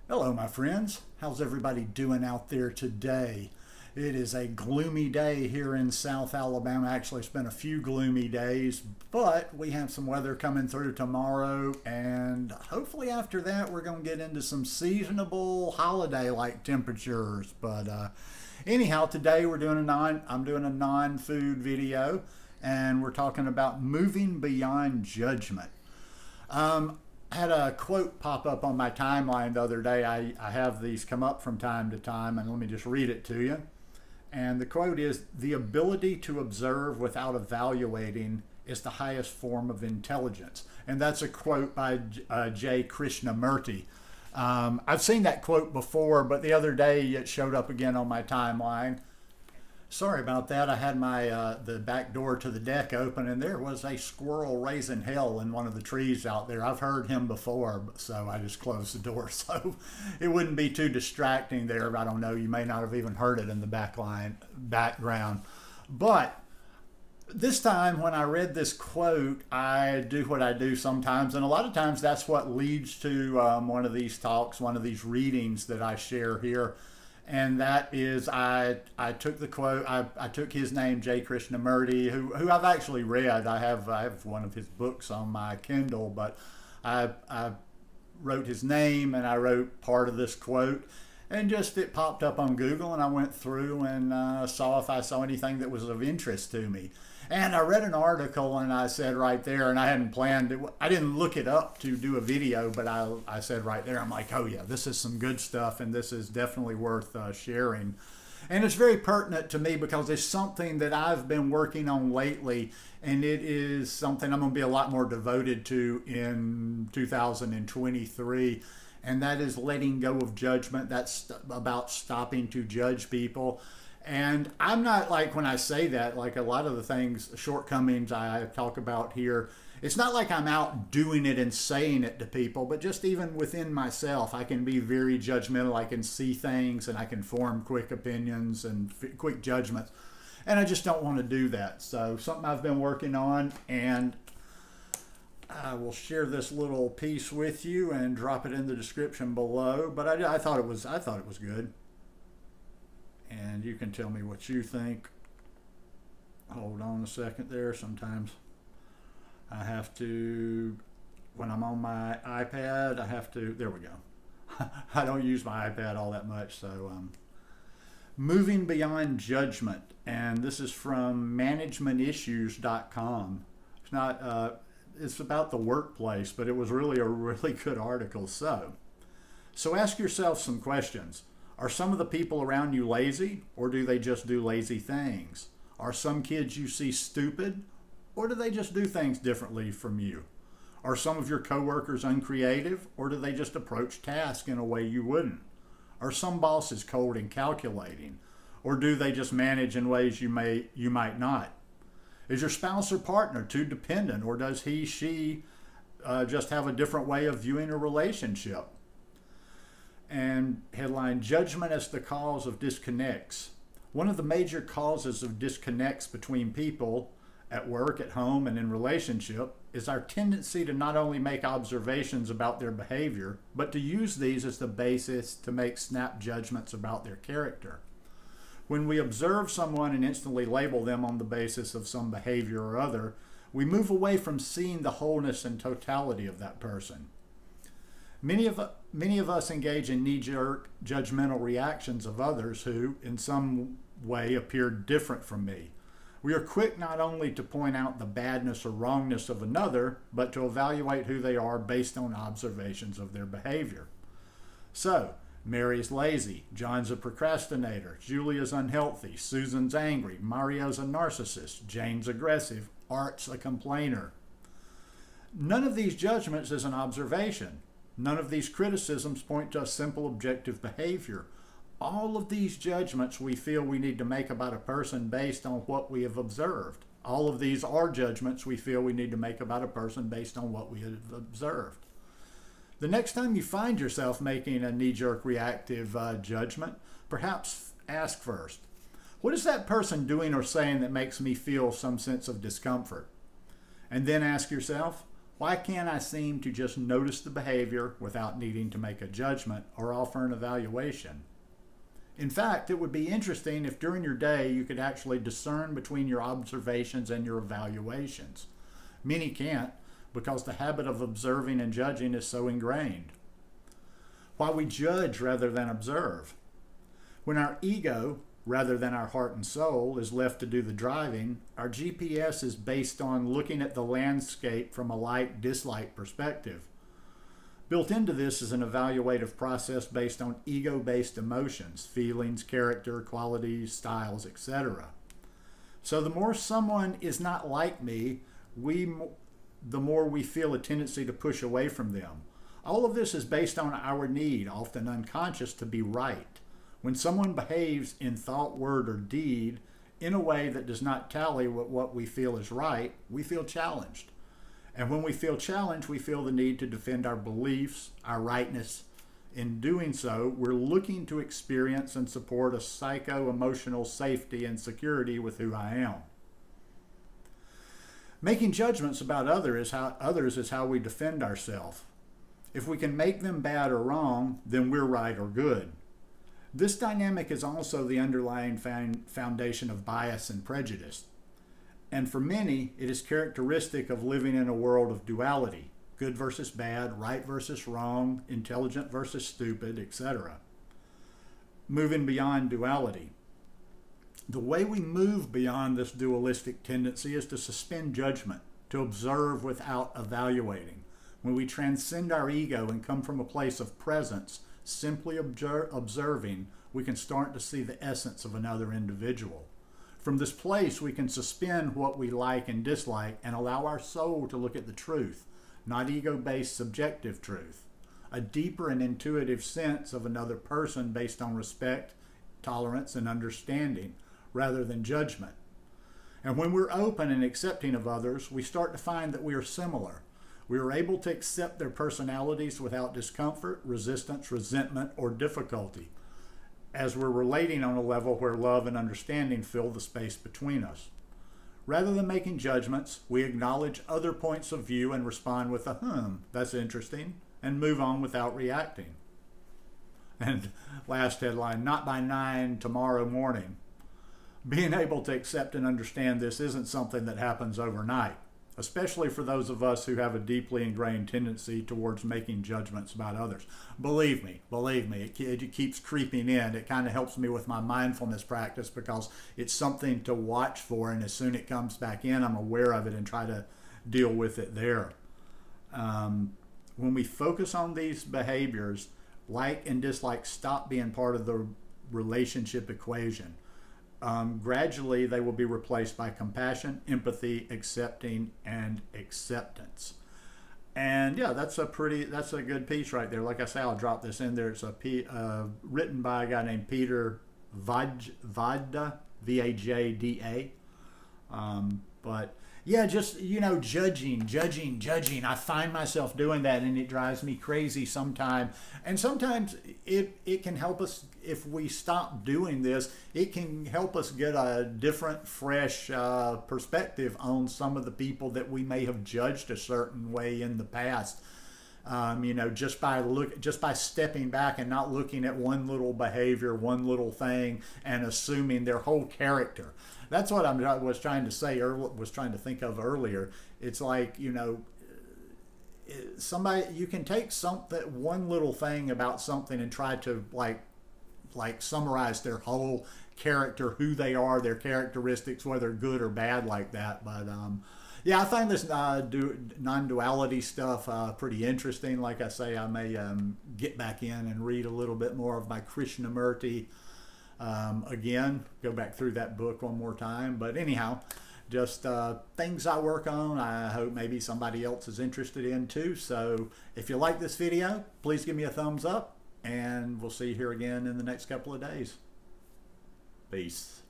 Hello, my friends. How's everybody doing out there today? It is a gloomy day here in South Alabama. Actually, it's been a few gloomy days, but we have some weather coming through tomorrow, and hopefully after that we're going to get into some seasonable holiday-like temperatures. But anyhow, today I'm doing a non-food video, and we're talking about moving beyond judgment. I had a quote pop up on my timeline the other day. I have these come up from time to time, and let me just read it to you. And the quote is, "The ability to observe without evaluating is the highest form of intelligence." And that's a quote by Krishnamurti. I've seen that quote before, but the other day it showed up again on my timeline. Sorry about that. I had my the back door to the deck open, and there was a squirrel raising hell in one of the trees out there. I've heard him before, so I just closed the door so it wouldn't be too distracting there. I don't know. You may not have even heard it in the background. But this time when I read this quote, I do what I do sometimes, and a lot of times that's what leads to one of these talks, one of these readings that I share here. And that is, I took the quote, I took his name, J. Krishnamurti, who I've actually read. I have one of his books on my Kindle, but I wrote his name and I wrote part of this quote, and just it popped up on Google, and I went through and saw if I saw anything that was of interest to me. And I read an article, and I said right there, and I hadn't planned it, I didn't look it up to do a video, but I said right there, I'm like, oh yeah, this is some good stuff, and this is definitely worth sharing. And it's very pertinent to me because it's something that I've been working on lately, and it is something I'm going to be a lot more devoted to in 2023. And that is letting go of judgment. That's about stopping to judge people. And I'm not, like, when I say that, like a lot of the things, shortcomings I talk about here, it's not like I'm out doing it and saying it to people, but just even within myself, I can be very judgmental. I can see things and I can form quick opinions and quick judgments. And I just don't want to do that. So something I've been working on, and I will share this little piece with you and drop it in the description below. But I thought it was good. And you can tell me what you think. Hold on a second there. Sometimes I have to, when I'm on my iPad, I have to, there we go. I don't use my iPad all that much. So moving beyond judgment. And this is from managementissues.com. It's not, it's about the workplace, but it was really a really good article. So ask yourself some questions. Are some of the people around you lazy, or do they just do lazy things? Are some kids you see stupid, or do they just do things differently from you? Are some of your coworkers uncreative, or do they just approach tasks in a way you wouldn't? Are some bosses cold and calculating, or do they just manage in ways you might not? Is your spouse or partner too dependent, or does she just have a different way of viewing a relationship? And headline, Judgment as the Cause of Disconnects. One of the major causes of disconnects between people at work, at home, and in relationship is our tendency to not only make observations about their behavior, but to use these as the basis to make snap judgments about their character. When we observe someone and instantly label them on the basis of some behavior or other, we move away from seeing the wholeness and totality of that person. Many of us engage in knee-jerk judgmental reactions of others who, in some way, appear different from me. We are quick not only to point out the badness or wrongness of another, but to evaluate who they are based on observations of their behavior. So, Mary's lazy, John's a procrastinator, Julia's unhealthy, Susan's angry, Mario's a narcissist, Jane's aggressive, Art's a complainer. None of these judgments is an observation. None of these criticisms point to a simple objective behavior. All of these judgments we feel we need to make about a person based on what we have observed. All of these are judgments we feel we need to make about a person based on what we have observed. The next time you find yourself making a knee-jerk reactive judgment, perhaps ask first, what is that person doing or saying that makes me feel some sense of discomfort? And then ask yourself, Why can't I seem to just notice the behavior without needing to make a judgment or offer an evaluation? In fact, it would be interesting if during your day you could actually discern between your observations and your evaluations. Many can't because the habit of observing and judging is so ingrained. Why we judge rather than observe. When our ego, rather than our heart and soul, is left to do the driving, our GPS is based on looking at the landscape from a like-dislike perspective. Built into this is an evaluative process based on ego-based emotions, feelings, character, qualities, styles, etc. So the more someone is not like me, the more we feel a tendency to push away from them. All of this is based on our need, often unconscious, to be right. When someone behaves in thought, word, or deed in a way that does not tally with what we feel is right, we feel challenged. And when we feel challenged, we feel the need to defend our beliefs, our rightness. In doing so, we're looking to experience and support a psycho-emotional safety and security with who I am. Making judgments about others is how we defend ourselves. If we can make them bad or wrong, then we're right or good. This dynamic is also the underlying foundation of bias and prejudice. And for many, it is characteristic of living in a world of duality, good versus bad, right versus wrong, intelligent versus stupid, etc. Moving beyond duality. The way we move beyond this dualistic tendency is to suspend judgment, to observe without evaluating. When we transcend our ego and come from a place of presence, simply observing, we can start to see the essence of another individual. From this place, we can suspend what we like and dislike and allow our soul to look at the truth, not ego-based subjective truth, a deeper and intuitive sense of another person based on respect, tolerance, and understanding, rather than judgment. And when we're open and accepting of others, we start to find that we are similar. We are able to accept their personalities without discomfort, resistance, resentment, or difficulty, as we're relating on a level where love and understanding fill the space between us. Rather than making judgments, we acknowledge other points of view and respond with a that's interesting, and move on without reacting. And last headline, not by 9 tomorrow morning. Being able to accept and understand this isn't something that happens overnight, especially for those of us who have a deeply ingrained tendency towards making judgments about others. Believe me, it keeps creeping in. It kind of helps me with my mindfulness practice because it's something to watch for, and as soon as it comes back in, I'm aware of it and try to deal with it there. When we focus on these behaviors, like and dislike stop being part of the relationship equation. Gradually, they will be replaced by compassion, empathy, accepting, and acceptance. And yeah, that's a good piece right there. Like I say, I'll drop this in there. It's written by a guy named Peter Vajda, V-A-J-D-A. But yeah, just, judging. I find myself doing that, and it drives me crazy sometimes. And sometimes it can help us, if we stop doing this, it can help us get a different, fresh perspective on some of the people that we may have judged a certain way in the past. Just by stepping back and not looking at one little behavior, one little thing, and assuming their whole character. That's what I was trying to say, or was trying to think of earlier. It's like, somebody, you can take one little thing about something and try to like summarize their whole character, who they are, their characteristics, whether good or bad like that. But yeah, I find this non-duality stuff pretty interesting. Like I say, I may get back in and read a little bit more of my Krishnamurti. Again, go back through that book one more time. But anyhow, just things I work on, I hope maybe somebody else is interested in too. So if you like this video, please give me a thumbs up, and we'll see you here again in the next couple of days. Peace.